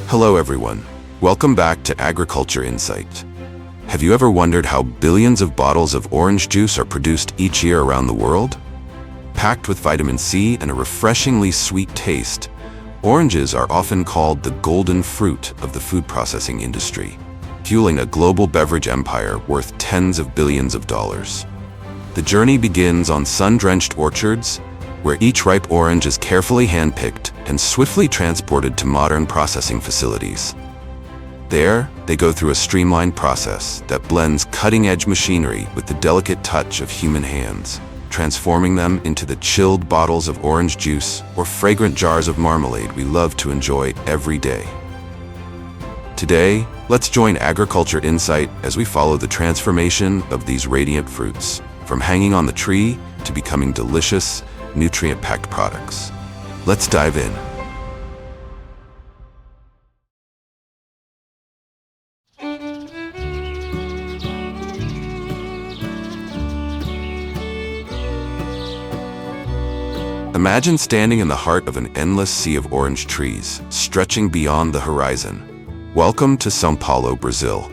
Hello everyone, welcome back to Agriculture Insight. Have you ever wondered how billions of bottles of orange juice are produced each year around the world? Packed with vitamin C and a refreshingly sweet taste, oranges are often called the golden fruit of the food processing industry, fueling a global beverage empire worth tens of billions of dollars. The journey begins on sun-drenched orchards, where each ripe orange is carefully hand-picked and swiftly transported to modern processing facilities. There, they go through a streamlined process that blends cutting-edge machinery with the delicate touch of human hands, transforming them into the chilled bottles of orange juice or fragrant jars of marmalade we love to enjoy every day. Today, let's join Agriculture Insight as we follow the transformation of these radiant fruits, from hanging on the tree to becoming delicious, nutrient-packed products. Let's dive in. Imagine standing in the heart of an endless sea of orange trees, stretching beyond the horizon. Welcome to São Paulo, Brazil.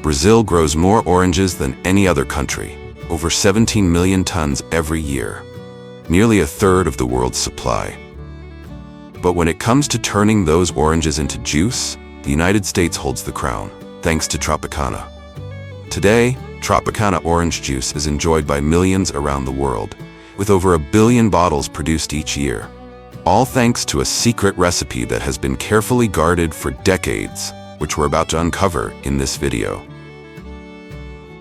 Brazil grows more oranges than any other country, over 17 million tons every year, nearly a third of the world's supply. But when it comes to turning those oranges into juice, the United States holds the crown, thanks to Tropicana. Today, Tropicana orange juice is enjoyed by millions around the world, with over 1 billion bottles produced each year, all thanks to a secret recipe that has been carefully guarded for decades, which we're about to uncover in this video.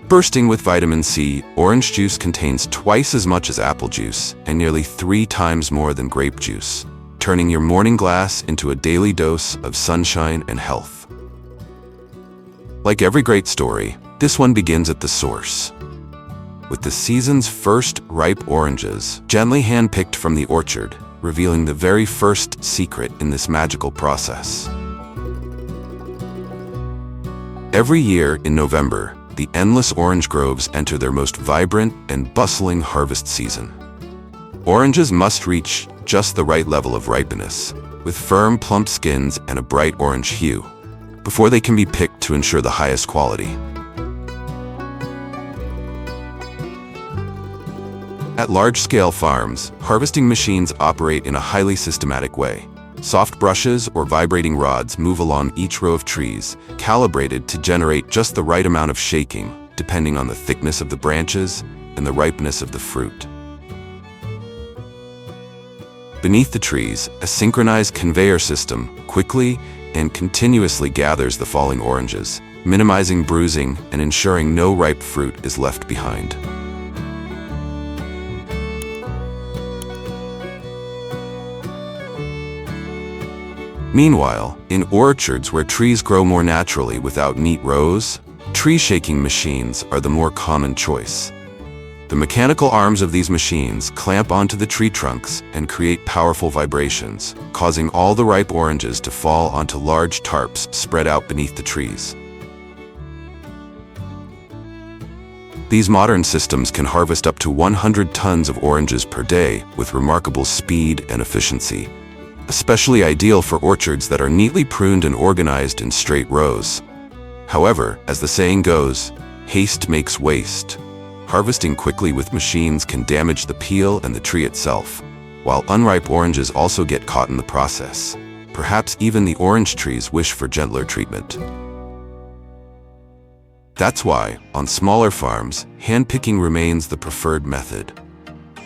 Bursting with vitamin C, orange juice contains twice as much as apple juice and nearly 3 times more than grape juice, turning your morning glass into a daily dose of sunshine and health. Like every great story, this one begins at the source, with the season's first ripe oranges, gently hand-picked from the orchard, revealing the very first secret in this magical process. Every year in November, the endless orange groves enter their most vibrant and bustling harvest season. Oranges must reach just the right level of ripeness, with firm, plump skins and a bright orange hue, before they can be picked to ensure the highest quality. At large-scale farms, harvesting machines operate in a highly systematic way. Soft brushes or vibrating rods move along each row of trees, calibrated to generate just the right amount of shaking, depending on the thickness of the branches and the ripeness of the fruit. Beneath the trees, a synchronized conveyor system quickly and continuously gathers the falling oranges, minimizing bruising and ensuring no ripe fruit is left behind. Meanwhile, in orchards where trees grow more naturally without neat rows, tree-shaking machines are the more common choice. The mechanical arms of these machines clamp onto the tree trunks and create powerful vibrations, causing all the ripe oranges to fall onto large tarps spread out beneath the trees. These modern systems can harvest up to 100 tons of oranges per day with remarkable speed and efficiency, especially ideal for orchards that are neatly pruned and organized in straight rows. However, as the saying goes, haste makes waste. Harvesting quickly with machines can damage the peel and the tree itself, while unripe oranges also get caught in the process. Perhaps even the orange trees wish for gentler treatment. That's why, on smaller farms, hand-picking remains the preferred method.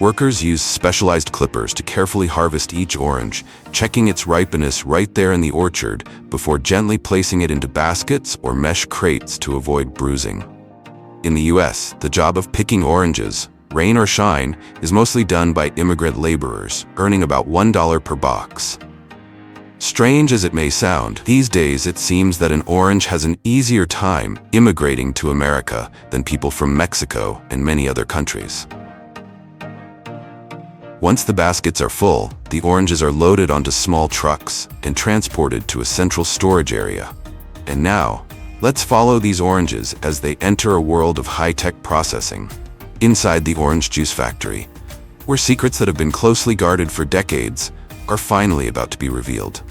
Workers use specialized clippers to carefully harvest each orange, checking its ripeness right there in the orchard before gently placing it into baskets or mesh crates to avoid bruising. In the US, the job of picking oranges, rain or shine, is mostly done by immigrant laborers, earning about $1 per box. Strange as it may sound, these days it seems that an orange has an easier time immigrating to America than people from Mexico and many other countries. Once the baskets are full, the oranges are loaded onto small trucks and transported to a central storage area. And now, let's follow these oranges as they enter a world of high-tech processing, inside the orange juice factory, where secrets that have been closely guarded for decades are finally about to be revealed.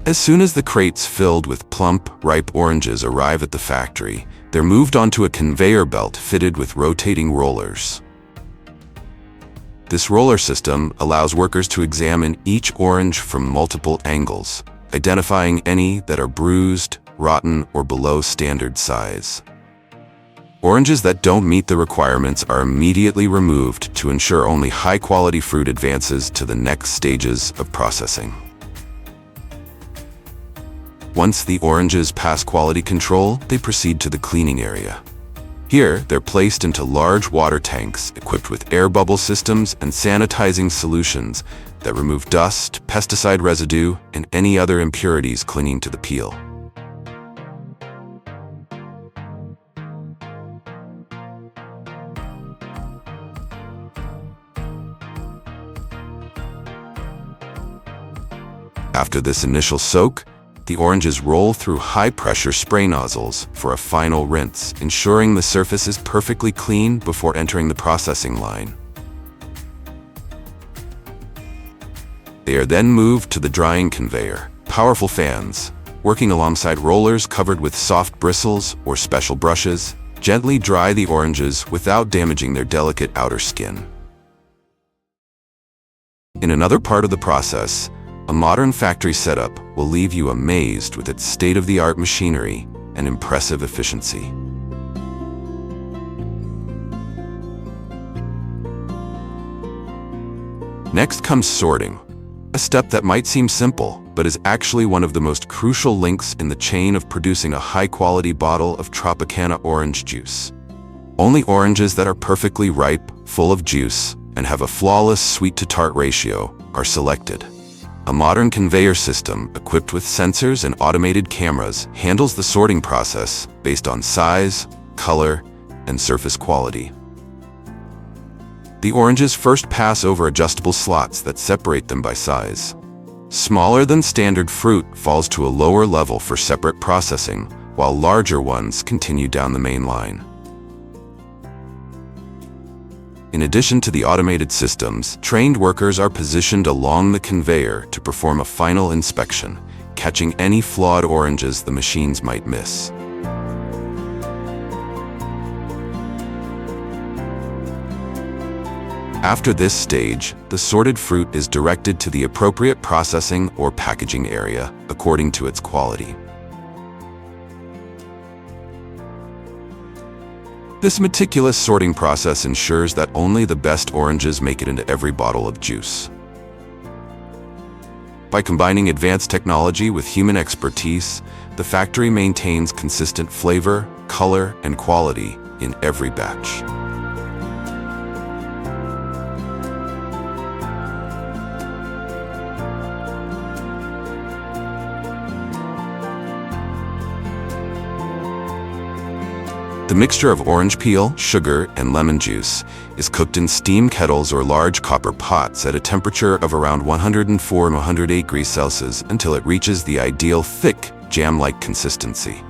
As soon as the crates filled with plump, ripe oranges arrive at the factory, they're moved onto a conveyor belt fitted with rotating rollers. This roller system allows workers to examine each orange from multiple angles, identifying any that are bruised, rotten, or below standard size. Oranges that don't meet the requirements are immediately removed to ensure only high-quality fruit advances to the next stages of processing. Once the oranges pass quality control, they proceed to the cleaning area. Here, they're placed into large water tanks equipped with air bubble systems and sanitizing solutions that remove dust, pesticide residue, and any other impurities clinging to the peel. After this initial soak, the oranges roll through high-pressure spray nozzles for a final rinse, ensuring the surface is perfectly clean before entering the processing line. They are then moved to the drying conveyor. Powerful fans, working alongside rollers covered with soft bristles or special brushes, gently dry the oranges without damaging their delicate outer skin. In another part of the process, a modern factory setup will leave you amazed with its state-of-the-art machinery and impressive efficiency. Next comes sorting, a step that might seem simple, but is actually one of the most crucial links in the chain of producing a high-quality bottle of Tropicana orange juice. Only oranges that are perfectly ripe, full of juice, and have a flawless sweet-to-tart ratio are selected. A modern conveyor system equipped with sensors and automated cameras handles the sorting process based on size, color, and surface quality. The oranges first pass over adjustable slots that separate them by size. Smaller than standard fruit falls to a lower level for separate processing, while larger ones continue down the main line. In addition to the automated systems, trained workers are positioned along the conveyor to perform a final inspection, catching any flawed oranges the machines might miss. After this stage, the sorted fruit is directed to the appropriate processing or packaging area according to its quality. This meticulous sorting process ensures that only the best oranges make it into every bottle of juice. By combining advanced technology with human expertise, the factory maintains consistent flavor, color, and quality in every batch. The mixture of orange peel, sugar, and lemon juice is cooked in steam kettles or large copper pots at a temperature of around 104 and 108 degrees Celsius until it reaches the ideal thick, jam-like consistency.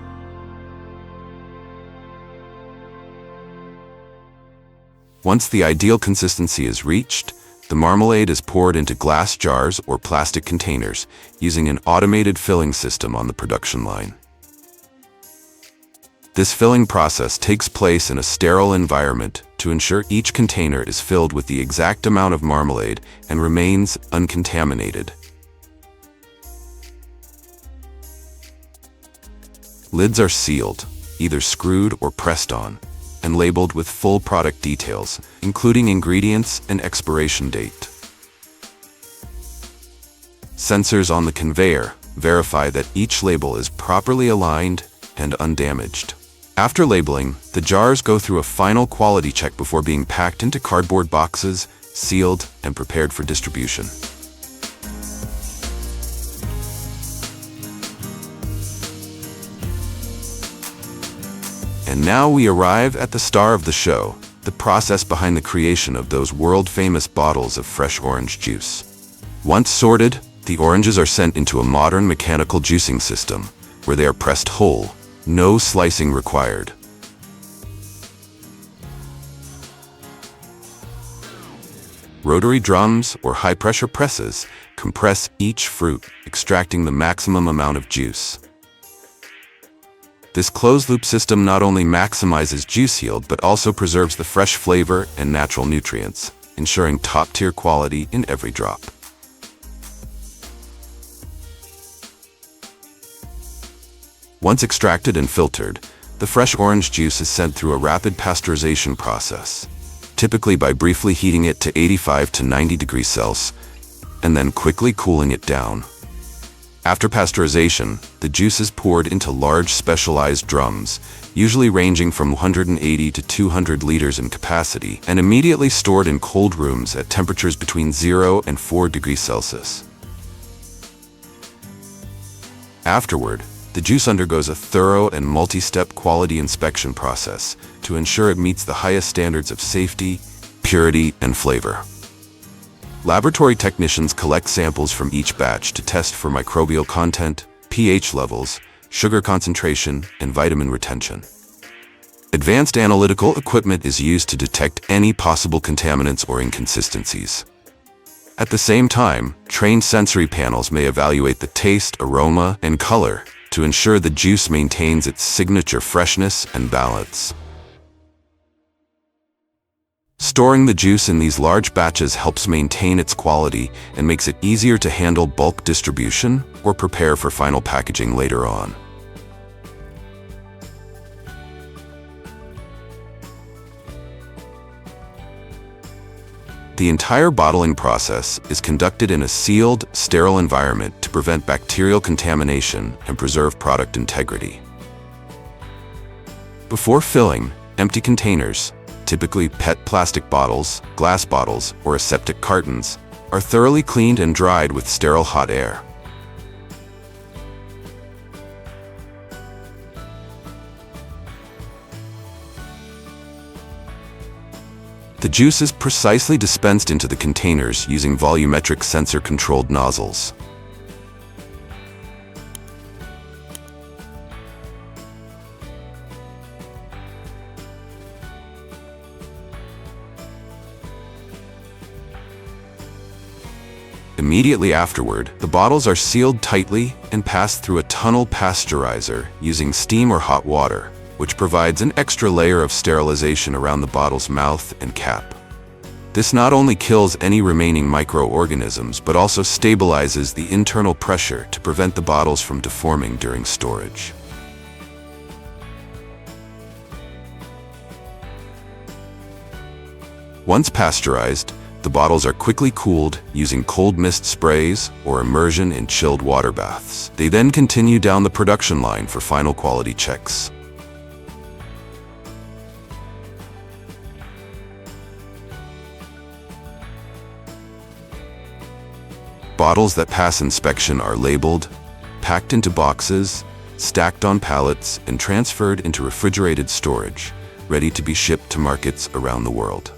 Once the ideal consistency is reached, the marmalade is poured into glass jars or plastic containers using an automated filling system on the production line. This filling process takes place in a sterile environment to ensure each container is filled with the exact amount of marmalade and remains uncontaminated. Lids are sealed, either screwed or pressed on, and labeled with full product details, including ingredients and expiration date. Sensors on the conveyor verify that each label is properly aligned and undamaged. After labeling, the jars go through a final quality check before being packed into cardboard boxes, sealed, and prepared for distribution. And now we arrive at the star of the show, the process behind the creation of those world-famous bottles of fresh orange juice. Once sorted, the oranges are sent into a modern mechanical juicing system, where they are pressed whole. No slicing required. Rotary drums or high-pressure presses compress each fruit, extracting the maximum amount of juice. This closed-loop system not only maximizes juice yield but also preserves the fresh flavor and natural nutrients, ensuring top-tier quality in every drop. Once extracted and filtered, the fresh orange juice is sent through a rapid pasteurization process, typically by briefly heating it to 85 to 90 degrees Celsius and then quickly cooling it down. After pasteurization, the juice is poured into large specialized drums, usually ranging from 180 to 200 liters in capacity, and immediately stored in cold rooms at temperatures between 0 and 4 degrees Celsius. Afterward, the juice undergoes a thorough and multi-step quality inspection process to ensure it meets the highest standards of safety, purity, and flavor. Laboratory technicians collect samples from each batch to test for microbial content, pH levels, sugar concentration, and vitamin retention. Advanced analytical equipment is used to detect any possible contaminants or inconsistencies. At the same time, trained sensory panels may evaluate the taste, aroma, and color to ensure the juice maintains its signature freshness and balance. Storing the juice in these large batches helps maintain its quality and makes it easier to handle bulk distribution or prepare for final packaging later on. The entire bottling process is conducted in a sealed, sterile environment to prevent bacterial contamination and preserve product integrity. Before filling, empty containers, typically PET plastic bottles, glass bottles, or aseptic cartons, are thoroughly cleaned and dried with sterile hot air. The juice is precisely dispensed into the containers using volumetric sensor-controlled nozzles. Immediately afterward, the bottles are sealed tightly and passed through a tunnel pasteurizer using steam or hot water, which provides an extra layer of sterilization around the bottle's mouth and cap. This not only kills any remaining microorganisms, but also stabilizes the internal pressure to prevent the bottles from deforming during storage. Once pasteurized, the bottles are quickly cooled using cold mist sprays or immersion in chilled water baths. They then continue down the production line for final quality checks. Bottles that pass inspection are labeled, packed into boxes, stacked on pallets, and transferred into refrigerated storage, ready to be shipped to markets around the world.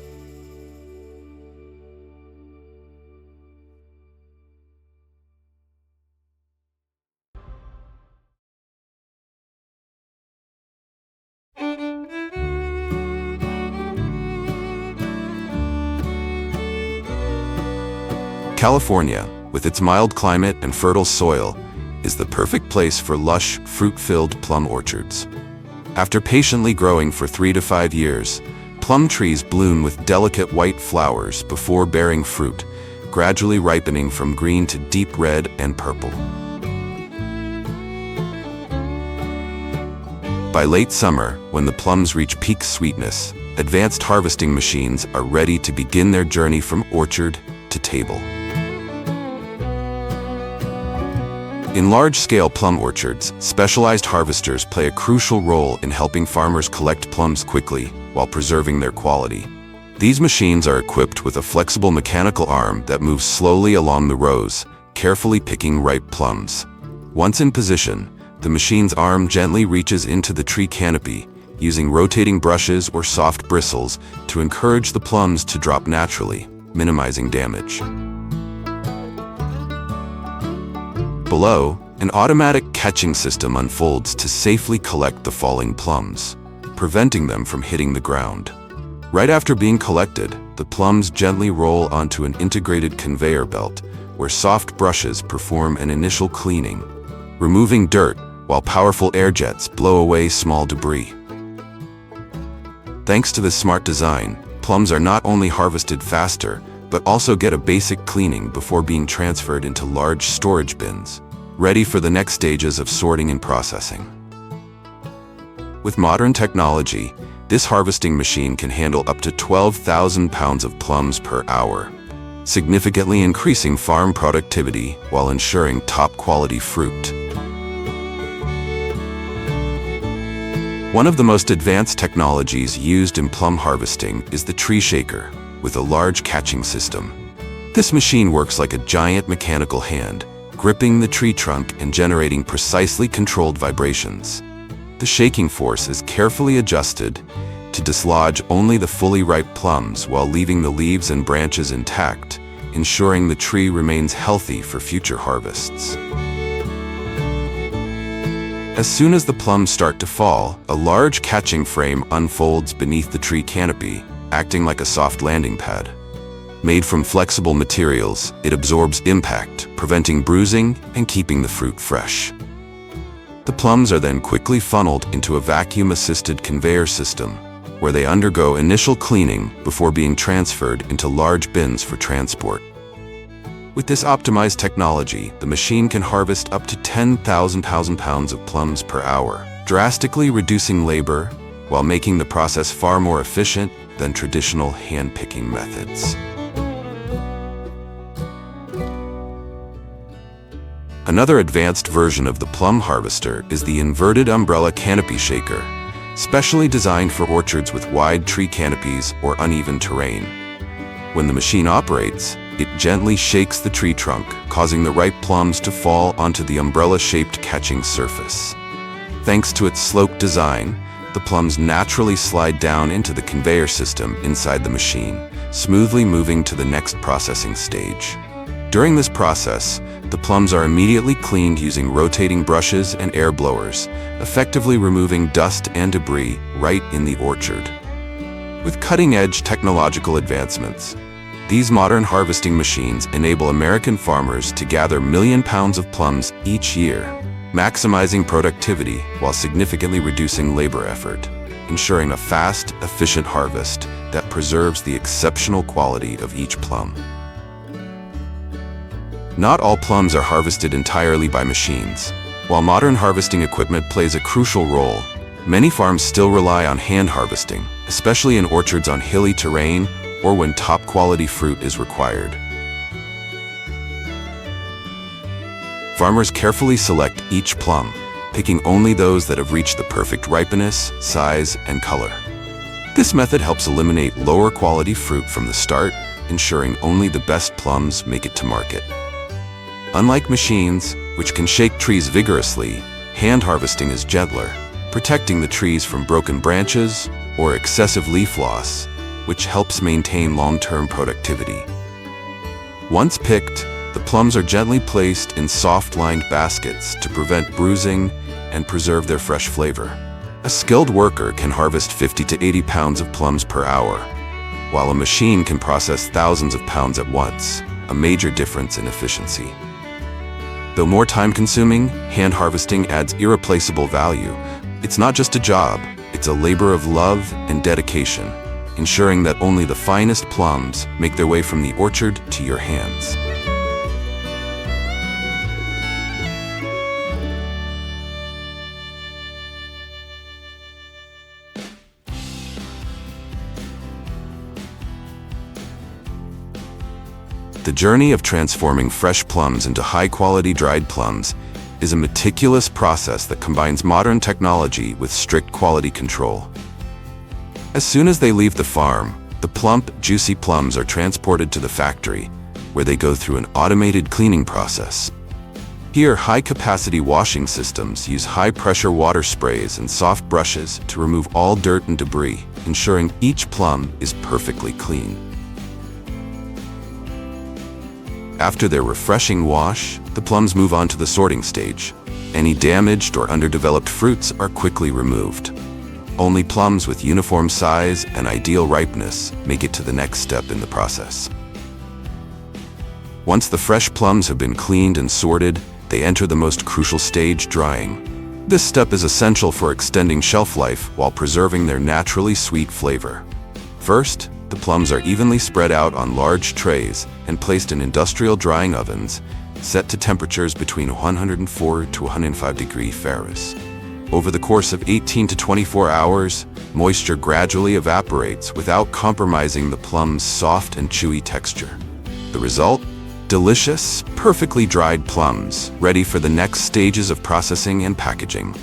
California, with its mild climate and fertile soil, is the perfect place for lush, fruit-filled plum orchards. After patiently growing for 3 to 5 years, plum trees bloom with delicate white flowers before bearing fruit, gradually ripening from green to deep red and purple. By late summer, when the plums reach peak sweetness, advanced harvesting machines are ready to begin their journey from orchard to table. In large-scale plum orchards, specialized harvesters play a crucial role in helping farmers collect plums quickly while preserving their quality. These machines are equipped with a flexible mechanical arm that moves slowly along the rows, carefully picking ripe plums. Once in position, the machine's arm gently reaches into the tree canopy, using rotating brushes or soft bristles to encourage the plums to drop naturally, minimizing damage. Below, an automatic catching system unfolds to safely collect the falling plums, preventing them from hitting the ground. Right after being collected, the plums gently roll onto an integrated conveyor belt, where soft brushes perform an initial cleaning, removing dirt while powerful air jets blow away small debris. Thanks to this smart design, plums are not only harvested faster, but also get a basic cleaning before being transferred into large storage bins, ready for the next stages of sorting and processing. With modern technology, this harvesting machine can handle up to 12,000 pounds of plums per hour, significantly increasing farm productivity while ensuring top-quality fruit. One of the most advanced technologies used in plum harvesting is the tree shaker, with a large catching system. This machine works like a giant mechanical hand, gripping the tree trunk and generating precisely controlled vibrations. The shaking force is carefully adjusted to dislodge only the fully ripe plums while leaving the leaves and branches intact, ensuring the tree remains healthy for future harvests. As soon as the plums start to fall, a large catching frame unfolds beneath the tree canopy, acting like a soft landing pad. Made from flexible materials, it absorbs impact, preventing bruising and keeping the fruit fresh. The plums are then quickly funneled into a vacuum-assisted conveyor system, where they undergo initial cleaning before being transferred into large bins for transport. With this optimized technology, the machine can harvest up to 10,000 pounds of plums per hour, drastically reducing labor while making the process far more efficient than traditional hand-picking methods. Another advanced version of the plum harvester is the inverted umbrella canopy shaker, specially designed for orchards with wide tree canopies or uneven terrain. When the machine operates, it gently shakes the tree trunk, causing the ripe plums to fall onto the umbrella-shaped catching surface. Thanks to its sloped design, the plums naturally slide down into the conveyor system inside the machine, smoothly moving to the next processing stage. During this process, the plums are immediately cleaned using rotating brushes and air blowers, effectively removing dust and debris right in the orchard. With cutting-edge technological advancements, these modern harvesting machines enable American farmers to gather million pounds of plums each year, maximizing productivity while significantly reducing labor effort, ensuring a fast, efficient harvest that preserves the exceptional quality of each plum. Not all plums are harvested entirely by machines. While modern harvesting equipment plays a crucial role, many farms still rely on hand harvesting, especially in orchards on hilly terrain or when top-quality fruit is required. Farmers carefully select each plum, picking only those that have reached the perfect ripeness, size, and color. This method helps eliminate lower-quality fruit from the start, ensuring only the best plums make it to market. Unlike machines, which can shake trees vigorously, hand harvesting is gentler, protecting the trees from broken branches or excessive leaf loss, which helps maintain long-term productivity. Once picked, the plums are gently placed in soft-lined baskets to prevent bruising and preserve their fresh flavor. A skilled worker can harvest 50 to 80 pounds of plums per hour, while a machine can process thousands of pounds at once, a major difference in efficiency. Though more time-consuming, hand harvesting adds irreplaceable value. It's not just a job, it's a labor of love and dedication, ensuring that only the finest plums make their way from the orchard to your hands. The journey of transforming fresh plums into high-quality dried plums is a meticulous process that combines modern technology with strict quality control. As soon as they leave the farm, the plump, juicy plums are transported to the factory, where they go through an automated cleaning process. Here, high-capacity washing systems use high-pressure water sprays and soft brushes to remove all dirt and debris, ensuring each plum is perfectly clean. After their refreshing wash, the plums move on to the sorting stage. Any damaged or underdeveloped fruits are quickly removed. Only plums with uniform size and ideal ripeness make it to the next step in the process. Once the fresh plums have been cleaned and sorted, they enter the most crucial stage, drying. This step is essential for extending shelf life while preserving their naturally sweet flavor. First, the plums are evenly spread out on large trays and placed in industrial drying ovens, set to temperatures between 104 to 105 degrees Fahrenheit. Over the course of 18 to 24 hours, moisture gradually evaporates without compromising the plum's soft and chewy texture. The result? Delicious, perfectly dried plums, ready for the next stages of processing and packaging.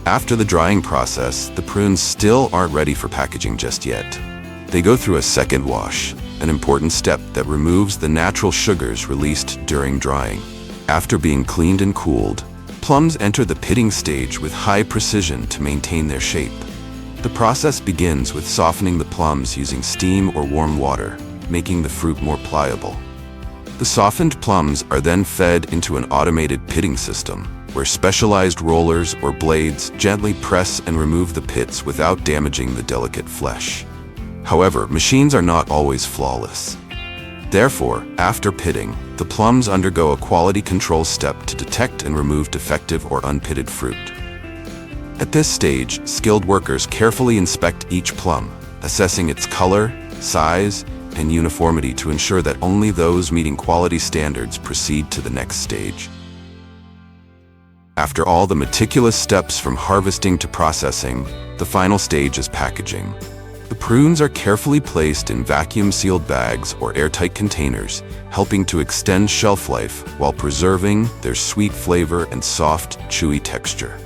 After the drying process, the prunes still aren't ready for packaging just yet. They go through a second wash, an important step that removes the natural sugars released during drying. After being cleaned and cooled, plums enter the pitting stage with high precision to maintain their shape. The process begins with softening the plums using steam or warm water, making the fruit more pliable. The softened plums are then fed into an automated pitting system, where specialized rollers or blades gently press and remove the pits without damaging the delicate flesh. However, machines are not always flawless. Therefore, after pitting, the plums undergo a quality control step to detect and remove defective or unpitted fruit. At this stage, skilled workers carefully inspect each plum, assessing its color, size, and uniformity to ensure that only those meeting quality standards proceed to the next stage. After all the meticulous steps from harvesting to processing, the final stage is packaging. The prunes are carefully placed in vacuum-sealed bags or airtight containers, helping to extend shelf life while preserving their sweet flavor and soft, chewy texture.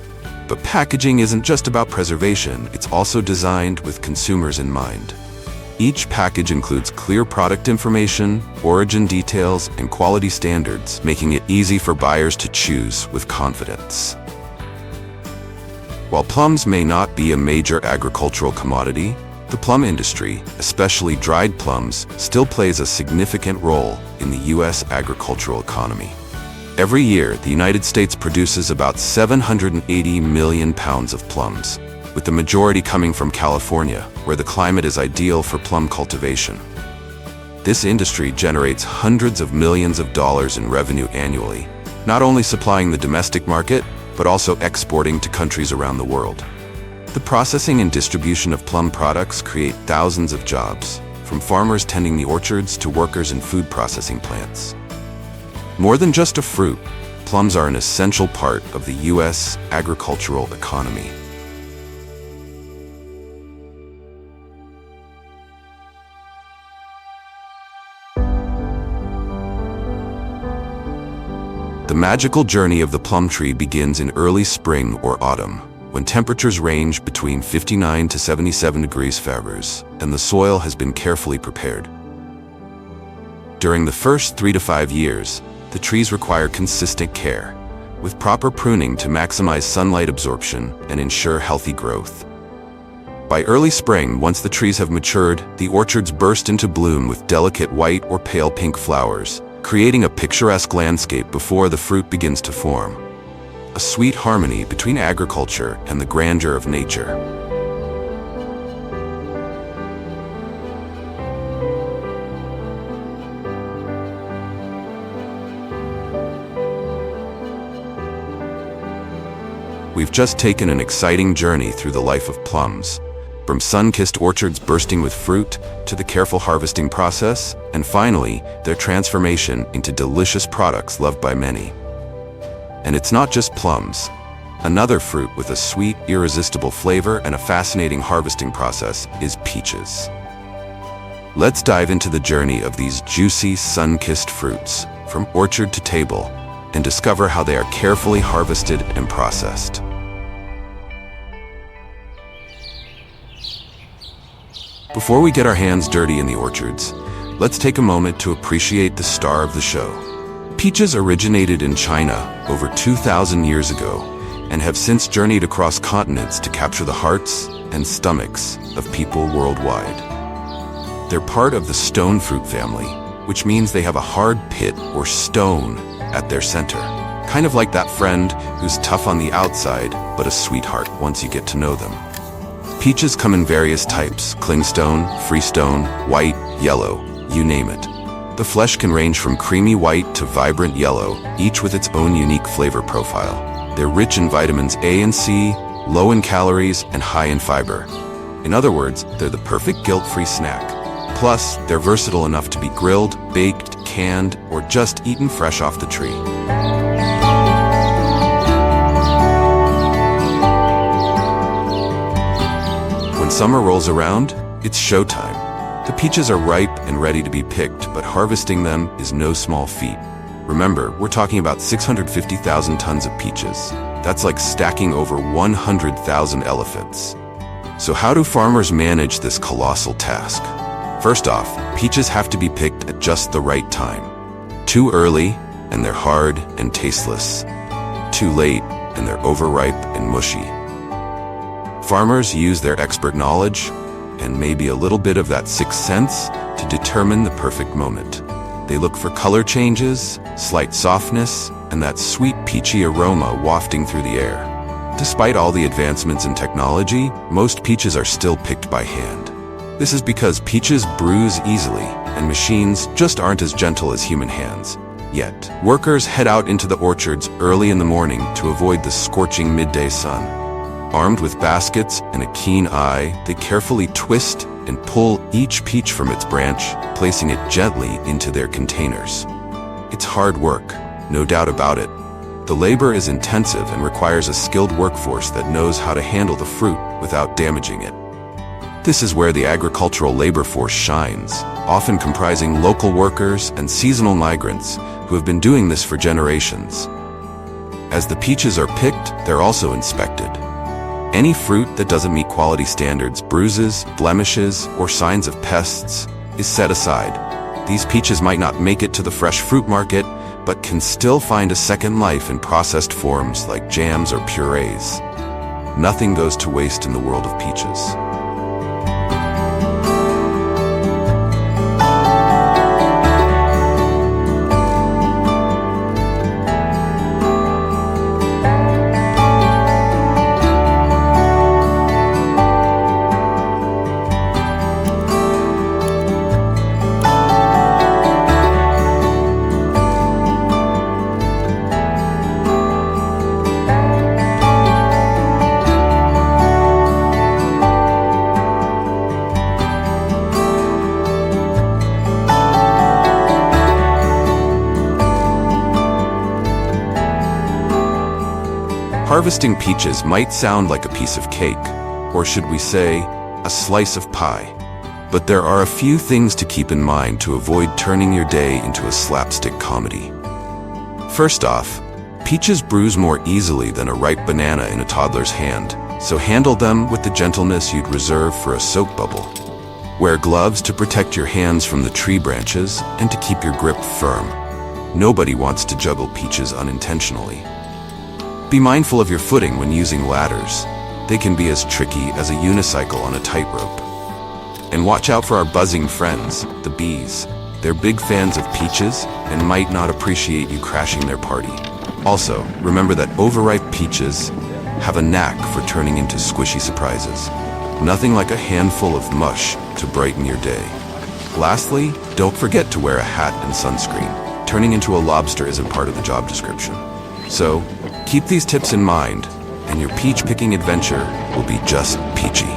But packaging isn't just about preservation, it's also designed with consumers in mind. Each package includes clear product information, origin details, and quality standards, making it easy for buyers to choose with confidence. While plums may not be a major agricultural commodity, the plum industry, especially dried plums, still plays a significant role in the U.S. agricultural economy. Every year, the United States produces about 780 million pounds of plums, with the majority coming from California, where the climate is ideal for plum cultivation. This industry generates hundreds of millions of dollars in revenue annually, not only supplying the domestic market, but also exporting to countries around the world. The processing and distribution of plum products create thousands of jobs, from farmers tending the orchards to workers in food processing plants. More than just a fruit, plums are an essential part of the U.S. agricultural economy. The magical journey of the plum tree begins in early spring or autumn, when temperatures range between 59 to 77 degrees Fahrenheit, and the soil has been carefully prepared. During the first 3 to 5 years, the trees require consistent care, with proper pruning to maximize sunlight absorption and ensure healthy growth. By early spring, once the trees have matured, the orchards burst into bloom with delicate white or pale pink flowers, creating a picturesque landscape before the fruit begins to form. A sweet harmony between agriculture and the grandeur of nature. We've just taken an exciting journey through the life of plums, from sun-kissed orchards bursting with fruit to the careful harvesting process, and finally, their transformation into delicious products loved by many. And it's not just plums. Another fruit with a sweet, irresistible flavor and a fascinating harvesting process is peaches. Let's dive into the journey of these juicy, sun-kissed fruits, from orchard to table, and discover how they are carefully harvested and processed. Before we get our hands dirty in the orchards, let's take a moment to appreciate the star of the show. Peaches originated in China over 2,000 years ago and have since journeyed across continents to capture the hearts and stomachs of people worldwide. They're part of the stone fruit family, which means they have a hard pit or stone at their center, Kind of like that friend who's tough on the outside, but a sweetheart once you get to know them. Peaches come in various types: clingstone, freestone, white, yellow, you name it. The flesh can range from creamy white to vibrant yellow, each with its own unique flavor profile. They're rich in vitamins A and C, low in calories, and high in fiber. In other words, they're the perfect guilt-free snack. Plus, they're versatile enough to be grilled, baked, canned, or just eaten fresh off the tree. When summer rolls around, it's showtime. The peaches are ripe and ready to be picked, but harvesting them is no small feat. Remember, we're talking about 650,000 tons of peaches. That's like stacking over 100,000 elephants. So how do farmers manage this colossal task? First off, peaches have to be picked at just the right time. Too early, and they're hard and tasteless. Too late, and they're overripe and mushy. Farmers use their expert knowledge, and maybe a little bit of that sixth sense, to determine the perfect moment. They look for color changes, slight softness, and that sweet peachy aroma wafting through the air. Despite all the advancements in technology, most peaches are still picked by hand. This is because peaches bruise easily, and machines just aren't as gentle as human hands. Yet, workers head out into the orchards early in the morning to avoid the scorching midday sun. Armed with baskets and a keen eye, they carefully twist and pull each peach from its branch, placing it gently into their containers. It's hard work, no doubt about it. The labor is intensive and requires a skilled workforce that knows how to handle the fruit without damaging it. This is where the agricultural labor force shines, often comprising local workers and seasonal migrants who have been doing this for generations. As the peaches are picked, they're also inspected. Any fruit that doesn't meet quality standards, bruises, blemishes, or signs of pests, is set aside. These peaches might not make it to the fresh fruit market, but can still find a second life in processed forms like jams or purees. Nothing goes to waste in the world of peaches. Harvesting peaches might sound like a piece of cake, or should we say, a slice of pie. But there are a few things to keep in mind to avoid turning your day into a slapstick comedy. First off, peaches bruise more easily than a ripe banana in a toddler's hand, so handle them with the gentleness you'd reserve for a soap bubble. Wear gloves to protect your hands from the tree branches and to keep your grip firm. Nobody wants to juggle peaches unintentionally. Be mindful of your footing when using ladders. They can be as tricky as a unicycle on a tightrope. And watch out for our buzzing friends, the bees. They're big fans of peaches and might not appreciate you crashing their party. Also, remember that overripe peaches have a knack for turning into squishy surprises. Nothing like a handful of mush to brighten your day. Lastly, don't forget to wear a hat and sunscreen. Turning into a lobster isn't part of the job description. So, keep these tips in mind, and your peach picking adventure will be just peachy.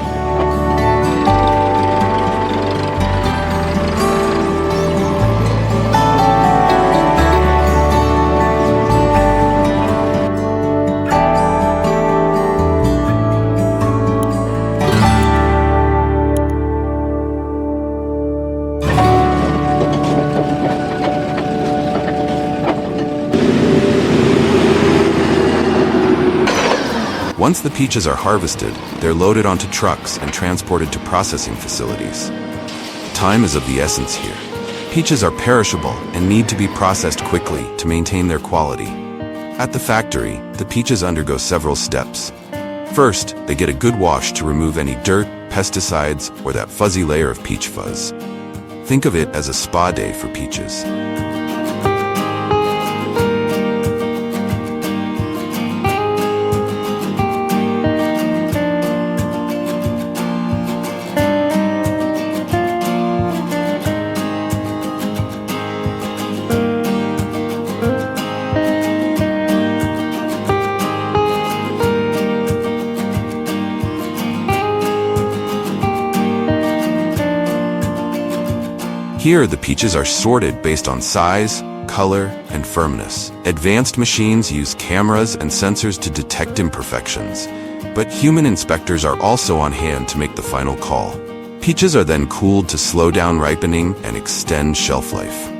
Once the peaches are harvested, they're loaded onto trucks and transported to processing facilities. Time is of the essence here. Peaches are perishable and need to be processed quickly to maintain their quality. At the factory, the peaches undergo several steps. First, they get a good wash to remove any dirt, pesticides, or that fuzzy layer of peach fuzz. Think of it as a spa day for peaches. Here, the peaches are sorted based on size, color, and firmness. Advanced machines use cameras and sensors to detect imperfections, but human inspectors are also on hand to make the final call. Peaches are then cooled to slow down ripening and extend shelf life.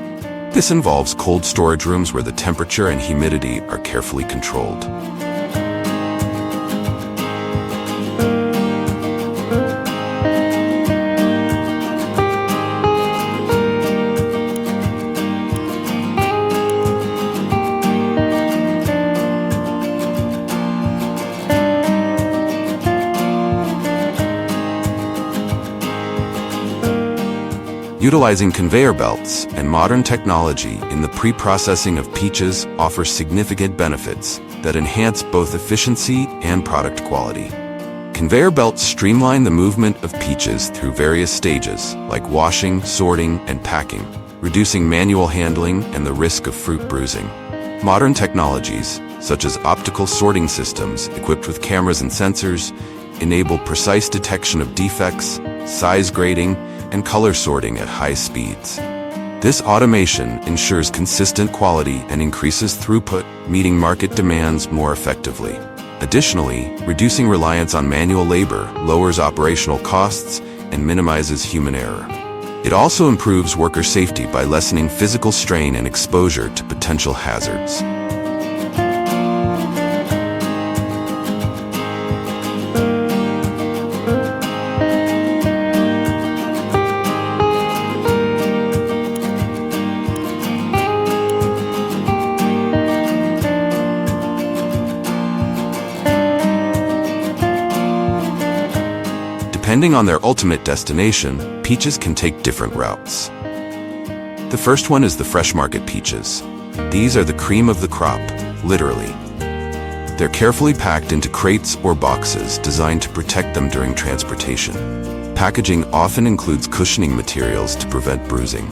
This involves cold storage rooms where the temperature and humidity are carefully controlled. Utilizing conveyor belts and modern technology in the pre-processing of peaches offers significant benefits that enhance both efficiency and product quality. Conveyor belts streamline the movement of peaches through various stages, like washing, sorting, and packing, reducing manual handling and the risk of fruit bruising. Modern technologies, such as optical sorting systems equipped with cameras and sensors, enable precise detection of defects, size grading, and color sorting at high speeds. This automation ensures consistent quality and increases throughput, meeting market demands more effectively. Additionally, reducing reliance on manual labor lowers operational costs and minimizes human error. It also improves worker safety by lessening physical strain and exposure to potential hazards. Depending on their ultimate destination, peaches can take different routes. The first one is the fresh market peaches. These are the cream of the crop, literally. They're carefully packed into crates or boxes designed to protect them during transportation. Packaging often includes cushioning materials to prevent bruising.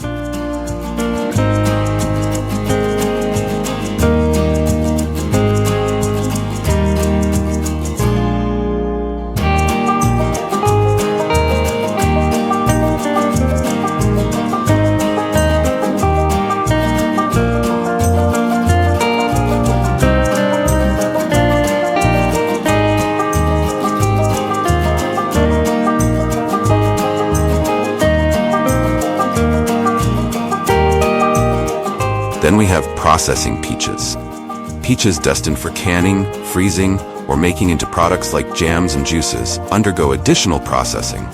Then we have processing peaches. Peaches destined for canning, freezing, or making into products like jams and juices undergo additional processing.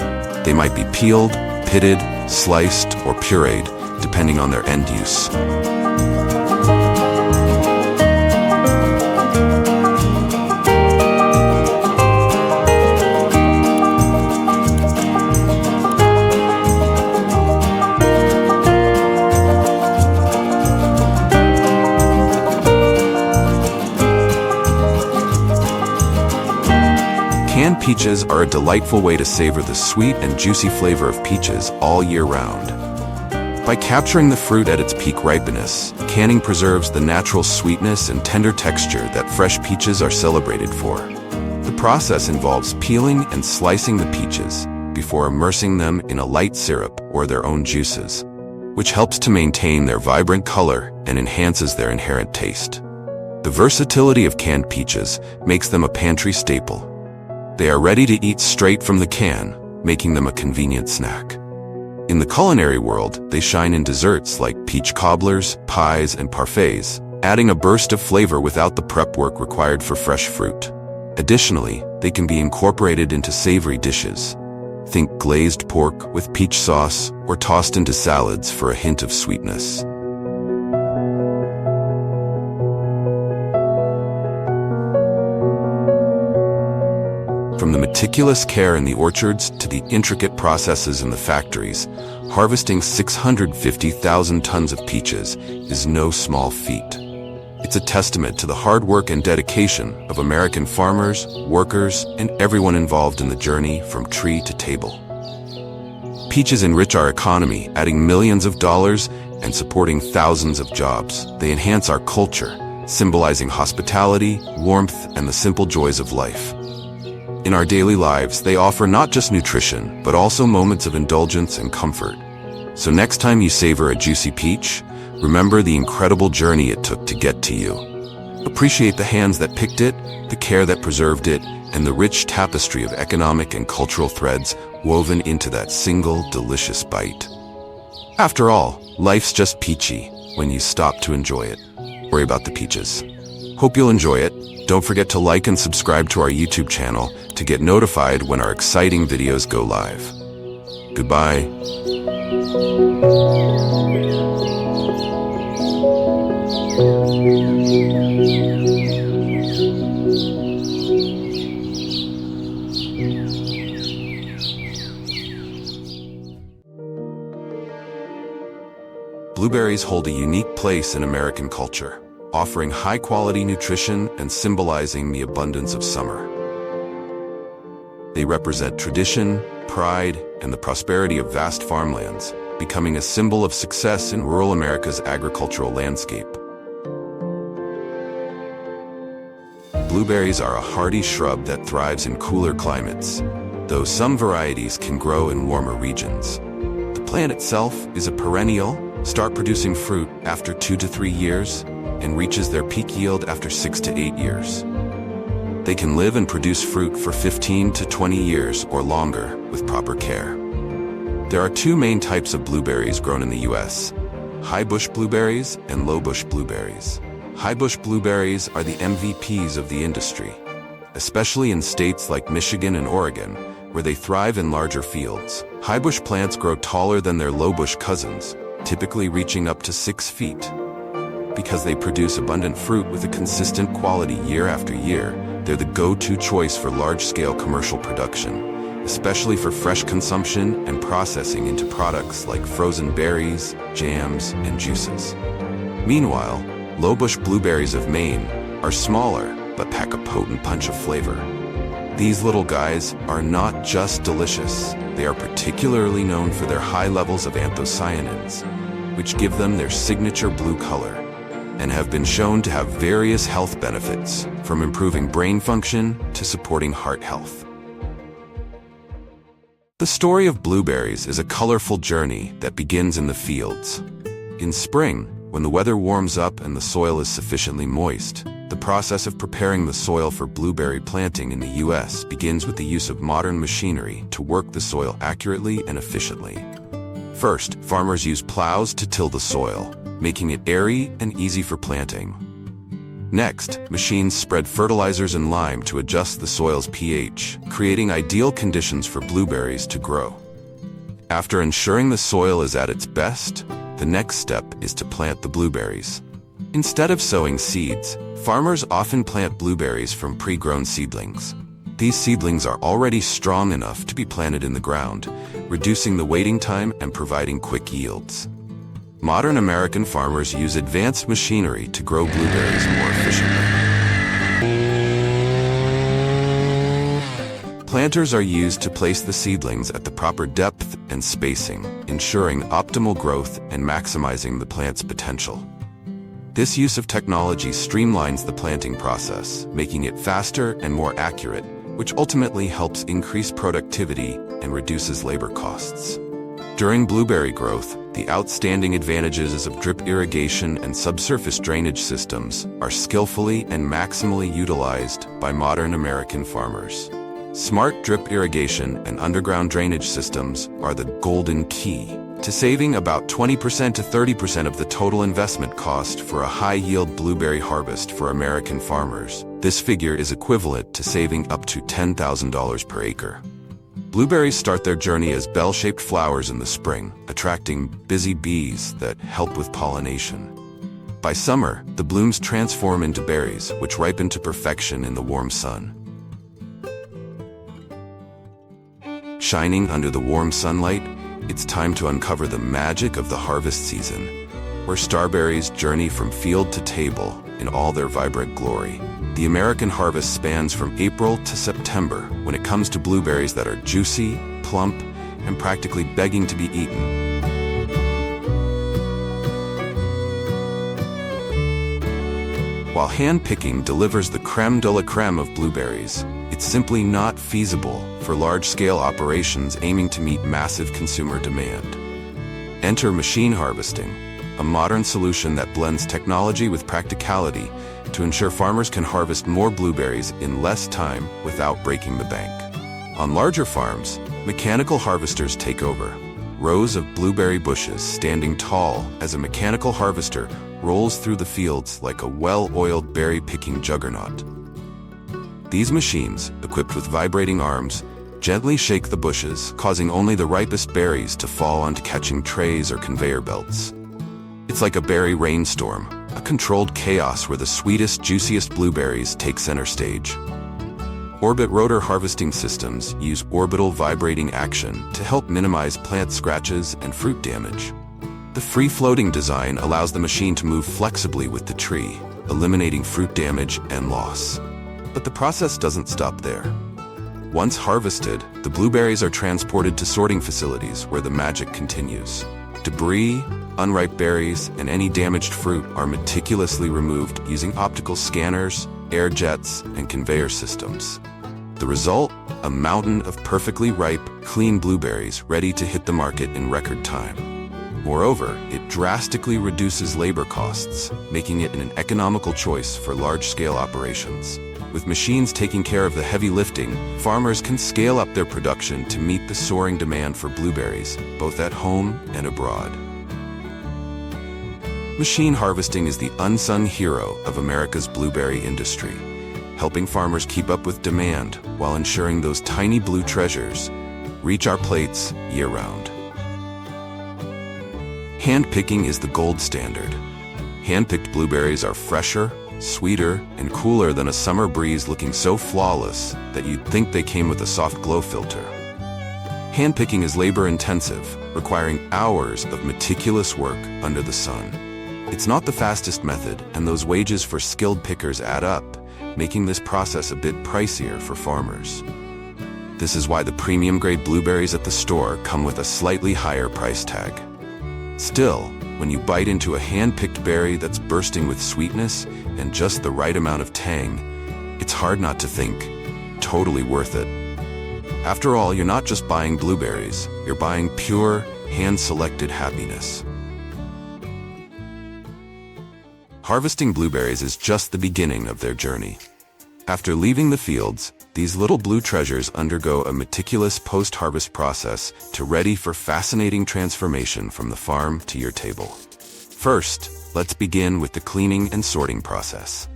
They might be peeled, pitted, sliced, or pureed, depending on their end use. Canned peaches are a delightful way to savor the sweet and juicy flavor of peaches all year round. By capturing the fruit at its peak ripeness, canning preserves the natural sweetness and tender texture that fresh peaches are celebrated for. The process involves peeling and slicing the peaches before immersing them in a light syrup or their own juices, which helps to maintain their vibrant color and enhances their inherent taste. The versatility of canned peaches makes them a pantry staple. They are ready to eat straight from the can, making them a convenient snack. In the culinary world, they shine in desserts like peach cobblers, pies, and parfaits, adding a burst of flavor without the prep work required for fresh fruit. Additionally, they can be incorporated into savory dishes. Think glazed pork with peach sauce or tossed into salads for a hint of sweetness. From the meticulous care in the orchards to the intricate processes in the factories, harvesting 650,000 tons of peaches is no small feat. It's a testament to the hard work and dedication of American farmers, workers, and everyone involved in the journey from tree to table. Peaches enrich our economy, adding millions of dollars and supporting thousands of jobs. They enhance our culture, symbolizing hospitality, warmth, and the simple joys of life. In our daily lives, they offer not just nutrition, but also moments of indulgence and comfort. So next time you savor a juicy peach, remember the incredible journey it took to get to you. Appreciate the hands that picked it, the care that preserved it, and the rich tapestry of economic and cultural threads woven into that single delicious bite. After all, life's just peachy when you stop to enjoy it. Worry about the peaches. Hope you'll enjoy it. Don't forget to like and subscribe to our YouTube channel to get notified when our exciting videos go live. Goodbye. Blueberries hold a unique place in American culture, offering high-quality nutrition and symbolizing the abundance of summer. They represent tradition, pride, and the prosperity of vast farmlands, becoming a symbol of success in rural America's agricultural landscape. Blueberries are a hardy shrub that thrives in cooler climates, though some varieties can grow in warmer regions. The plant itself is a perennial, start producing fruit after 2 to 3 years, and reaches their peak yield after 6 to 8 years. They can live and produce fruit for 15 to 20 years or longer with proper care. There are 2 main types of blueberries grown in the U.S., high-bush blueberries and low-bush blueberries. High-bush blueberries are the MVPs of the industry, especially in states like Michigan and Oregon, where they thrive in larger fields. High-bush plants grow taller than their low-bush cousins, typically reaching up to 6 feet. Because they produce abundant fruit with a consistent quality year after year, they're the go-to choice for large-scale commercial production, especially for fresh consumption and processing into products like frozen berries, jams, and juices. Meanwhile, low-bush blueberries of Maine are smaller but pack a potent punch of flavor. These little guys are not just delicious, they are particularly known for their high levels of anthocyanins, which give them their signature blue color, and have been shown to have various health benefits, from improving brain function to supporting heart health. The story of blueberries is a colorful journey that begins in the fields. In spring, when the weather warms up and the soil is sufficiently moist, the process of preparing the soil for blueberry planting in the U.S. begins with the use of modern machinery to work the soil accurately and efficiently. First, farmers use plows to till the soil, making it airy and easy for planting. Next, machines spread fertilizers and lime to adjust the soil's pH, creating ideal conditions for blueberries to grow. After ensuring the soil is at its best, the next step is to plant the blueberries. Instead of sowing seeds, farmers often plant blueberries from pre-grown seedlings. These seedlings are already strong enough to be planted in the ground, reducing the waiting time and providing quick yields. Modern American farmers use advanced machinery to grow blueberries more efficiently. Planters are used to place the seedlings at the proper depth and spacing, ensuring optimal growth and maximizing the plant's potential. This use of technology streamlines the planting process, making it faster and more accurate, which ultimately helps increase productivity and reduces labor costs. During blueberry growth, the outstanding advantages of drip irrigation and subsurface drainage systems are skillfully and maximally utilized by modern American farmers. Smart drip irrigation and underground drainage systems are the golden key to saving about 20% to 30% of the total investment cost for a high-yield blueberry harvest for American farmers. This figure is equivalent to saving up to $10,000 per acre. Blueberries start their journey as bell-shaped flowers in the spring, attracting busy bees that help with pollination. By summer, the blooms transform into berries, which ripen to perfection in the warm sun. Shining under the warm sunlight, it's time to uncover the magic of the harvest season, where starberries journey from field to table in all their vibrant glory. The American harvest spans from April to September when it comes to blueberries that are juicy, plump, and practically begging to be eaten. While hand-picking delivers the crème de la crème of blueberries, it's simply not feasible for large-scale operations aiming to meet massive consumer demand. Enter machine harvesting, a modern solution that blends technology with practicality to ensure farmers can harvest more blueberries in less time without breaking the bank. On larger farms, mechanical harvesters take over. Rows of blueberry bushes standing tall as a mechanical harvester rolls through the fields like a well-oiled berry-picking juggernaut. These machines, equipped with vibrating arms, gently shake the bushes, causing only the ripest berries to fall onto catching trays or conveyor belts. It's like a berry rainstorm, a controlled chaos where the sweetest, juiciest blueberries take center stage. Orbit rotor harvesting systems use orbital vibrating action to help minimize plant scratches and fruit damage. The free-floating design allows the machine to move flexibly with the tree, eliminating fruit damage and loss. But the process doesn't stop there. Once harvested, the blueberries are transported to sorting facilities where the magic continues. Debris, unripe berries, and any damaged fruit are meticulously removed using optical scanners, air jets, and conveyor systems. The result? A mountain of perfectly ripe, clean blueberries ready to hit the market in record time. Moreover, it drastically reduces labor costs, making it an economical choice for large-scale operations. With machines taking care of the heavy lifting, farmers can scale up their production to meet the soaring demand for blueberries, both at home and abroad. Machine harvesting is the unsung hero of America's blueberry industry, helping farmers keep up with demand while ensuring those tiny blue treasures reach our plates year-round. Handpicking is the gold standard. Hand-picked blueberries are fresher, sweeter, and cooler than a summer breeze, looking so flawless that you'd think they came with a soft glow filter. Handpicking is labor-intensive, requiring hours of meticulous work under the sun. It's not the fastest method, and those wages for skilled pickers add up, making this process a bit pricier for farmers. This is why the premium-grade blueberries at the store come with a slightly higher price tag. Still, when you bite into a hand-picked berry that's bursting with sweetness and just the right amount of tang, it's hard not to think, totally worth it. After all, you're not just buying blueberries, you're buying pure, hand-selected happiness. Harvesting blueberries is just the beginning of their journey. After leaving the fields, these little blue treasures undergo a meticulous post-harvest process to ready for fascinating transformation from the farm to your table. First, let's begin with the cleaning and sorting process.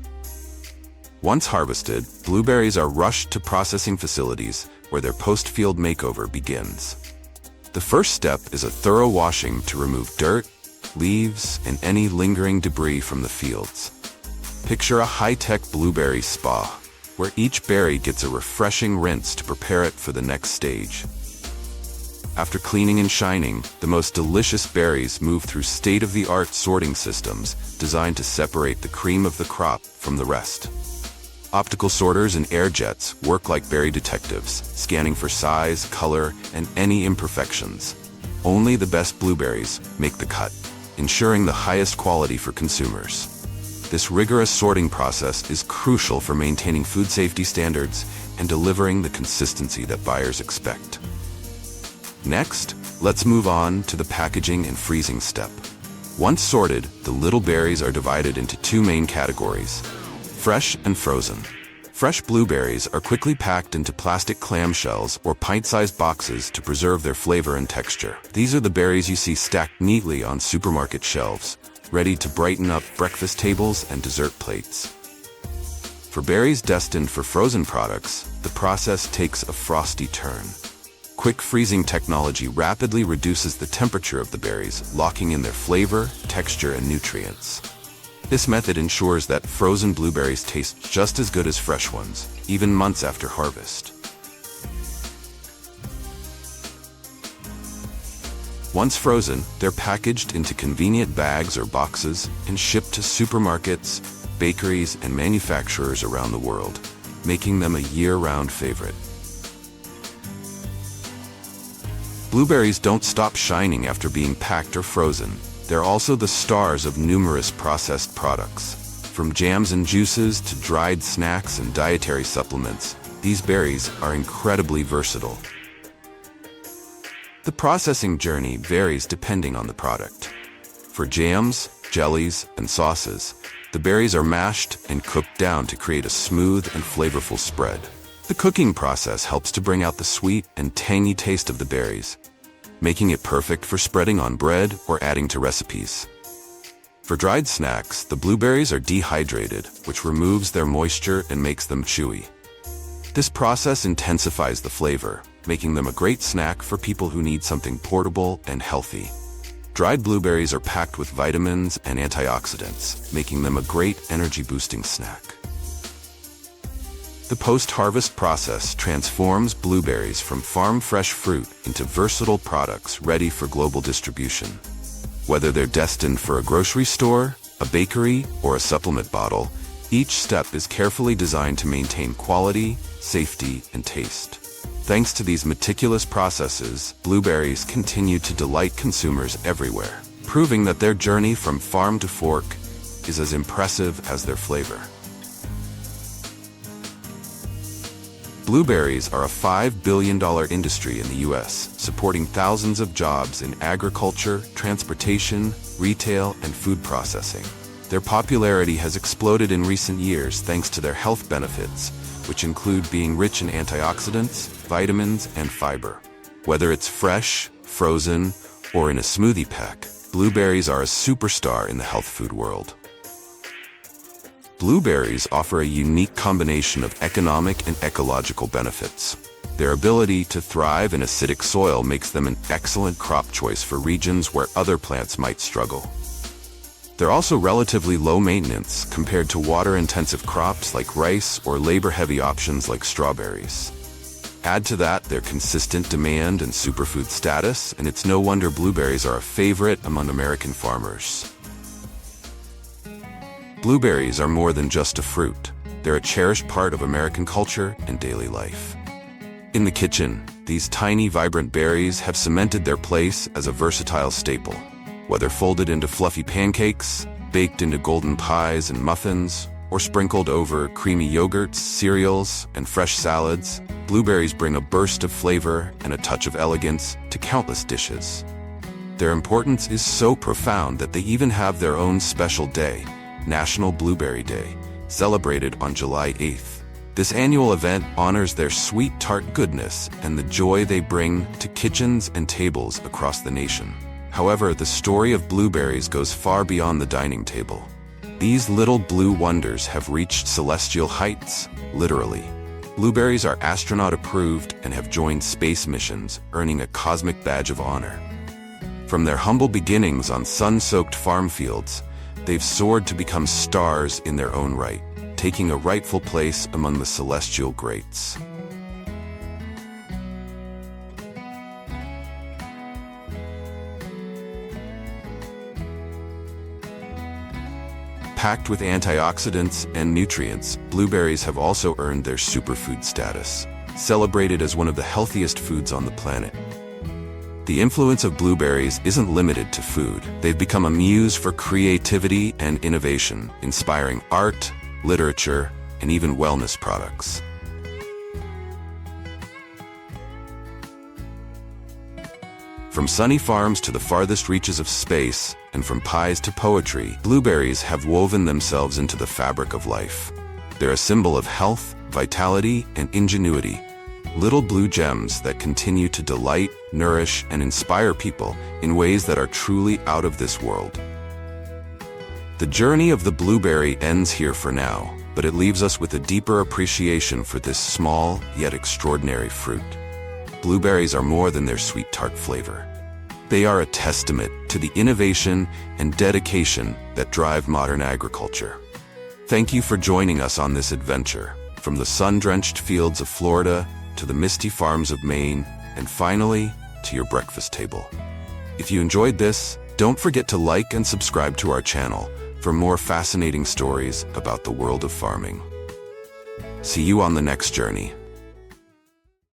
Once harvested, blueberries are rushed to processing facilities where their post-field makeover begins. The first step is a thorough washing to remove dirt, leaves, and any lingering debris from the fields. Picture a high-tech blueberry spa, where each berry gets a refreshing rinse to prepare it for the next stage. After cleaning and shining, the most delicious berries move through state-of-the-art sorting systems designed to separate the cream of the crop from the rest. Optical sorters and air jets work like berry detectives, scanning for size, color, and any imperfections. Only the best blueberries make the cut, ensuring the highest quality for consumers. This rigorous sorting process is crucial for maintaining food safety standards and delivering the consistency that buyers expect. Next, let's move on to the packaging and freezing step. Once sorted, the little berries are divided into two main categories: fresh and frozen. Fresh blueberries are quickly packed into plastic clamshells or pint-sized boxes to preserve their flavor and texture. These are the berries you see stacked neatly on supermarket shelves, ready to brighten up breakfast tables and dessert plates. For berries destined for frozen products, the process takes a frosty turn. Quick freezing technology rapidly reduces the temperature of the berries, locking in their flavor, texture, and nutrients. This method ensures that frozen blueberries taste just as good as fresh ones, even months after harvest. Once frozen, they're packaged into convenient bags or boxes and shipped to supermarkets, bakeries, and manufacturers around the world, making them a year-round favorite. Blueberries don't stop shining after being packed or frozen. They're also the stars of numerous processed products. From jams and juices to dried snacks and dietary supplements, these berries are incredibly versatile. The processing journey varies depending on the product. For jams, jellies, and sauces, the berries are mashed and cooked down to create a smooth and flavorful spread. The cooking process helps to bring out the sweet and tangy taste of the berries, making it perfect for spreading on bread or adding to recipes. For dried snacks, the blueberries are dehydrated, which removes their moisture and makes them chewy. This process intensifies the flavor, making them a great snack for people who need something portable and healthy. Dried blueberries are packed with vitamins and antioxidants, making them a great energy-boosting snack. The post-harvest process transforms blueberries from farm-fresh fruit into versatile products ready for global distribution. Whether they're destined for a grocery store, a bakery, or a supplement bottle, each step is carefully designed to maintain quality, safety, and taste. Thanks to these meticulous processes, blueberries continue to delight consumers everywhere, proving that their journey from farm to fork is as impressive as their flavor. Blueberries are a $5 billion industry in the U.S., supporting thousands of jobs in agriculture, transportation, retail, and food processing. Their popularity has exploded in recent years thanks to their health benefits, which include being rich in antioxidants, vitamins, and fiber. Whether it's fresh, frozen, or in a smoothie pack, blueberries are a superstar in the health food world. Blueberries offer a unique combination of economic and ecological benefits. Their ability to thrive in acidic soil makes them an excellent crop choice for regions where other plants might struggle. They're also relatively low maintenance compared to water-intensive crops like rice or labor-heavy options like strawberries. Add to that their consistent demand and superfood status, and it's no wonder blueberries are a favorite among American farmers. Blueberries are more than just a fruit. They're a cherished part of American culture and daily life. In the kitchen, these tiny, vibrant berries have cemented their place as a versatile staple. Whether folded into fluffy pancakes, baked into golden pies and muffins, or sprinkled over creamy yogurts, cereals, and fresh salads, blueberries bring a burst of flavor and a touch of elegance to countless dishes. Their importance is so profound that they even have their own special day, National Blueberry Day, celebrated on July 8th. This annual event honors their sweet, tart goodness and the joy they bring to kitchens and tables across the nation. However, the story of blueberries goes far beyond the dining table. These little blue wonders have reached celestial heights, literally. Blueberries are astronaut-approved and have joined space missions, earning a cosmic badge of honor. From their humble beginnings on sun-soaked farm fields, they've soared to become stars in their own right, taking a rightful place among the celestial greats. Packed with antioxidants and nutrients, blueberries have also earned their superfood status, celebrated as one of the healthiest foods on the planet. The influence of blueberries isn't limited to food. They've become a muse for creativity and innovation, inspiring art, literature, and even wellness products. From sunny farms to the farthest reaches of space, and from pies to poetry, blueberries have woven themselves into the fabric of life. They're a symbol of health, vitality, and ingenuity, little blue gems that continue to delight, nourish, and inspire people in ways that are truly out of this world. The journey of the blueberry ends here for now, but it leaves us with a deeper appreciation for this small yet extraordinary fruit. Blueberries are more than their sweet tart flavor. They are a testament to the innovation and dedication that drive modern agriculture. Thank you for joining us on this adventure, from the sun-drenched fields of Florida to the misty farms of Maine, and finally, to your breakfast table. If you enjoyed this, don't forget to like and subscribe to our channel for more fascinating stories about the world of farming. See you on the next journey.